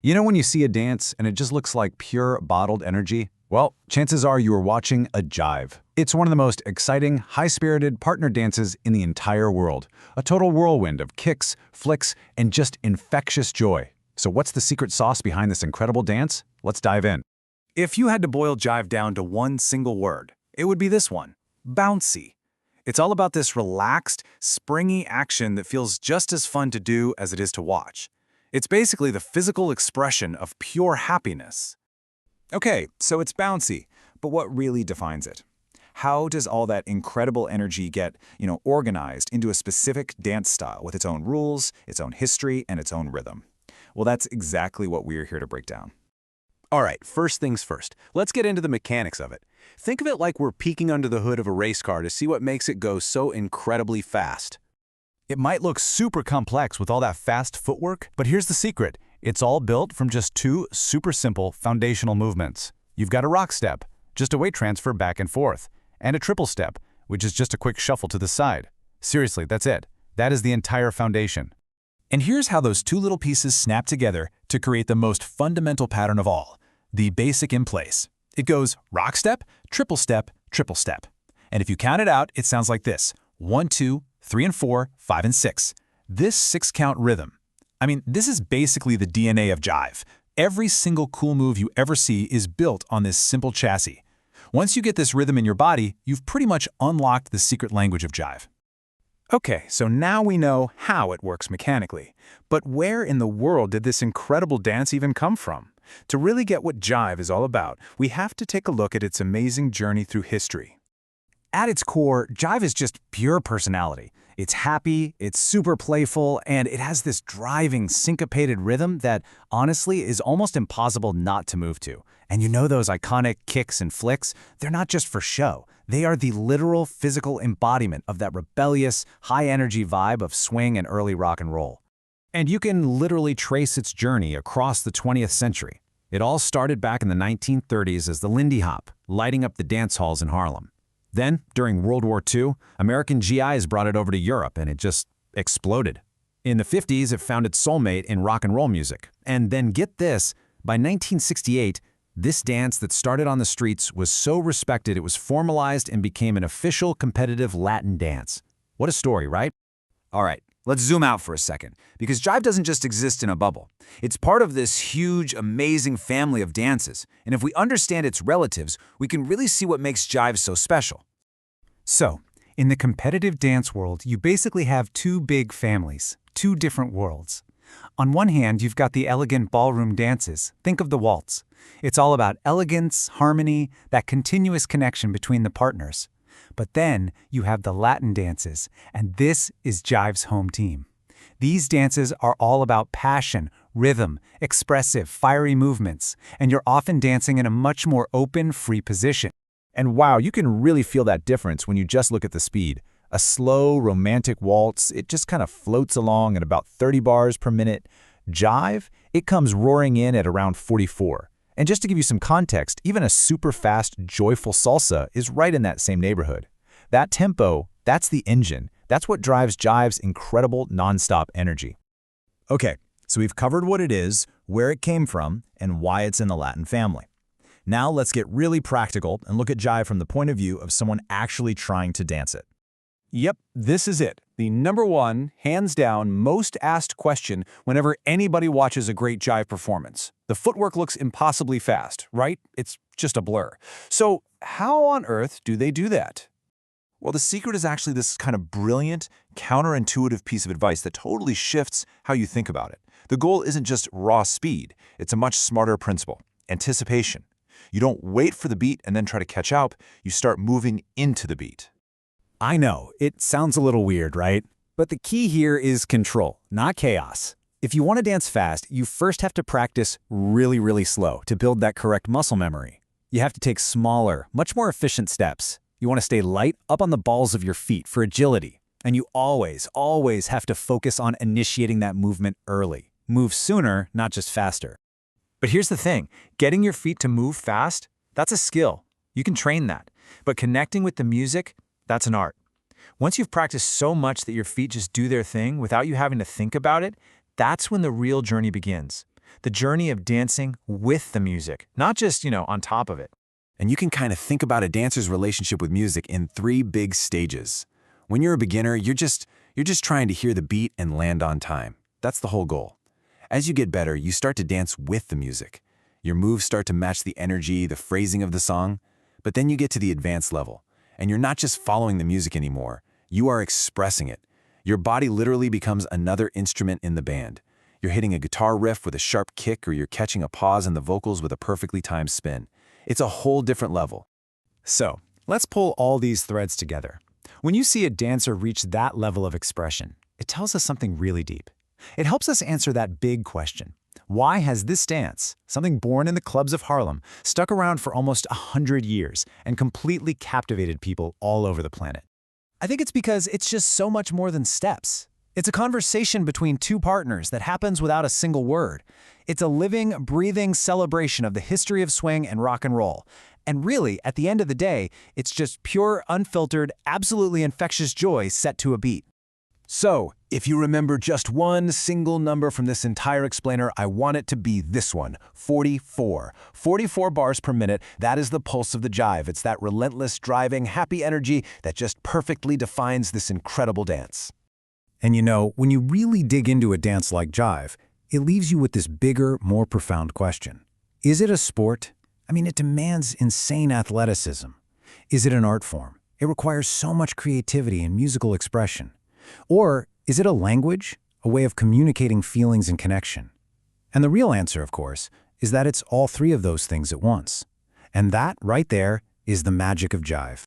You know when you see a dance and it just looks like pure bottled energy? Well, chances are you are watching a jive. It's one of the most exciting, high-spirited partner dances in the entire world. A total whirlwind of kicks, flicks, and just infectious joy. So what's the secret sauce behind this incredible dance? Let's dive in. If you had to boil jive down to one single word, it would be this one: bouncy. It's all about this relaxed, springy action that feels just as fun to do as it is to watch. It's basically the physical expression of pure happiness. Okay, so it's bouncy, but what really defines it? How does all that incredible energy get, organized into a specific dance style with its own rules, its own history, and its own rhythm? Well, that's exactly what we're here to break down. All right, first things first. Let's get into the mechanics of it. Think of it like we're peeking under the hood of a race car to see what makes it go so incredibly fast. It might look super complex with all that fast footwork, but here's the secret. It's all built from just two super simple foundational movements. You've got a rock step, just a weight transfer back and forth, and a triple step, which is just a quick shuffle to the side. Seriously, that's it. That is the entire foundation. And here's how those two little pieces snap together to create the most fundamental pattern of all, the basic in place. It goes rock step, triple step, triple step. And if you count it out, it sounds like this: 1, 2, 3 and 4, 5 and 6. This 6-count rhythm. I mean, this is basically the DNA of jive. Every single cool move you ever see is built on this simple chassis. Once you get this rhythm in your body, you've pretty much unlocked the secret language of jive. Okay, so now we know how it works mechanically. But where in the world did this incredible dance even come from? To really get what jive is all about, we have to take a look at its amazing journey through history. At its core, jive is just pure personality. It's happy, it's super playful, and it has this driving, syncopated rhythm that, honestly, is almost impossible not to move to. And you know those iconic kicks and flicks? They're not just for show. They are the literal physical embodiment of that rebellious, high-energy vibe of swing and early rock and roll. And you can literally trace its journey across the 20th century. It all started back in the 1930s as the Lindy Hop, lighting up the dance halls in Harlem. Then, during World War II, American GIs brought it over to Europe and it just exploded. In the 50s, it found its soulmate in rock and roll music. And then get this, by 1968, this dance that started on the streets was so respected it was formalized and became an official competitive Latin dance. What a story, right? All right, let's zoom out for a second, because jive doesn't just exist in a bubble. It's part of this huge, amazing family of dances, and if we understand its relatives, we can really see what makes jive so special. So, in the competitive dance world, you basically have two big families, two different worlds. On one hand, you've got the elegant ballroom dances. Think of the waltz. It's all about elegance, harmony, that continuous connection between the partners. But then you have the Latin dances, and this is jive's home team. These dances are all about passion, rhythm, expressive, fiery movements, and you're often dancing in a much more open, free position. And wow, you can really feel that difference when you just look at the speed. A slow, romantic waltz, it just kind of floats along at about 30 bars per minute. Jive, it comes roaring in at around 44. And just to give you some context, even a super fast, joyful salsa is right in that same neighborhood. That tempo, that's the engine. That's what drives jive's incredible nonstop energy. Okay, so we've covered what it is, where it came from, and why it's in the Latin family. Now let's get really practical and look at jive from the point of view of someone actually trying to dance it. Yep, this is it. The number one, hands down, most asked question whenever anybody watches a great jive performance. The footwork looks impossibly fast, right? It's just a blur. So how on earth do they do that? Well, the secret is actually this kind of brilliant, counterintuitive piece of advice that totally shifts how you think about it. The goal isn't just raw speed. It's a much smarter principle: anticipation. You don't wait for the beat and then try to catch up. You start moving into the beat. I know, it sounds a little weird, right? But the key here is control, not chaos. If you want to dance fast, you first have to practice really, really slow to build that correct muscle memory. You have to take smaller, much more efficient steps. You want to stay light up on the balls of your feet for agility. And you always, always have to focus on initiating that movement early. Move sooner, not just faster. But here's the thing, getting your feet to move fast, that's a skill. You can train that. But connecting with the music, that's an art. Once you've practiced so much that your feet just do their thing without you having to think about it, that's when the real journey begins. the journey of dancing with the music, not just, on top of it. And you can kind of think about a dancer's relationship with music in 3 big stages. When you're a beginner, you're just trying to hear the beat and land on time. That's the whole goal. As you get better, you start to dance with the music. Your moves start to match the energy, the phrasing of the song. But then you get to the advanced level, and you're not just following the music anymore. You are expressing it. Your body literally becomes another instrument in the band. You're hitting a guitar riff with a sharp kick, or you're catching a pause in the vocals with a perfectly timed spin. It's a whole different level. So, let's pull all these threads together. When you see a dancer reach that level of expression, it tells us something really deep. It helps us answer that big question. Why has this dance, something born in the clubs of Harlem, stuck around for almost 100 years and completely captivated people all over the planet? I think it's because it's just so much more than steps. It's a conversation between 2 partners that happens without a single word. It's a living, breathing celebration of the history of swing and rock and roll. And really, at the end of the day, it's just pure, unfiltered, absolutely infectious joy set to a beat. So, if you remember just one single number from this entire explainer, I want it to be this one, 44. 44 bars per minute, that is the pulse of the jive. It's that relentless, driving, happy energy that just perfectly defines this incredible dance. And when you really dig into a dance like jive, it leaves you with this bigger, more profound question. Is it a sport? It demands insane athleticism. Is it an art form? It requires so much creativity and musical expression. Or is it a language, a way of communicating feelings and connection? And the real answer, of course, is that it's all 3 of those things at once. And that, right there, is the magic of jive.